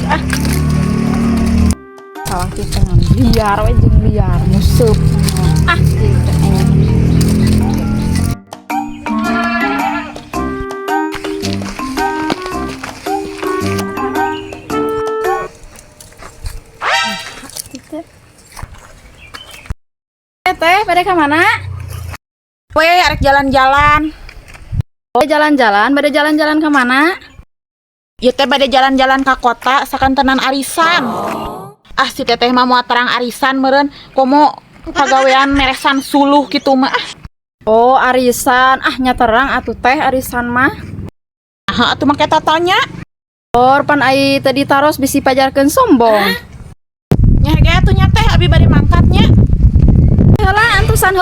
ah. Sawah kita liar we jeung liar musuh. Ah, gitu. Teh, pada ke mana? Weh, arek jalan-jalan. Oh, jalan-jalan, pada jalan-jalan ke mana? Ieu teh bade jalan-jalan ka kota sakantenan arisan. Ah, si teteh mah moal tarang arisan meureun, komo pagawean meresan suluh kitu mah. Oh, arisan. Ah, nya terang atuh teh arisan mah. Ah, atuh make tatanya. Oh, pan ai tadi taros bisi pajarkeun sombong. Nya ge atuh nya teh abi bade mangkatnya. Heula antosan.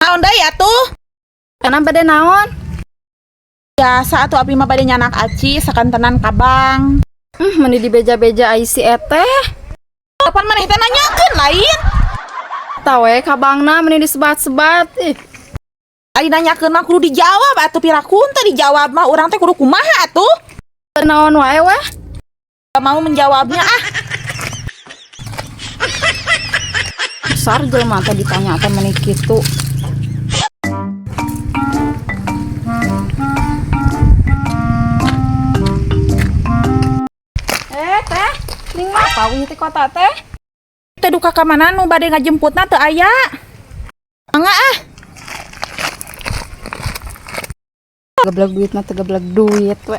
Naon deui atuh? Kana bade naon? Biasa atuh abi mah bade nyanak aci sakantenan kabang. Meni di beja-beja ai si eteh. Kapan maneh teh nanyakeun lain? Tawe kabangna meni disebat-sebat. Ari nanyakeun mah kudu dijawab atuh pirakun teh dijawab mah urang teh kudu kumaha atuh? Naon wae weh? Gak mau menjawabnya ah. Besar jelema teh ditanya teh meni kitu. Teh, ning mah pawi teh kota teh. Teh duka ka mana nu bade ngajemputna teu aya. Mangga ah. Geblek duit mah teh geblek duit we.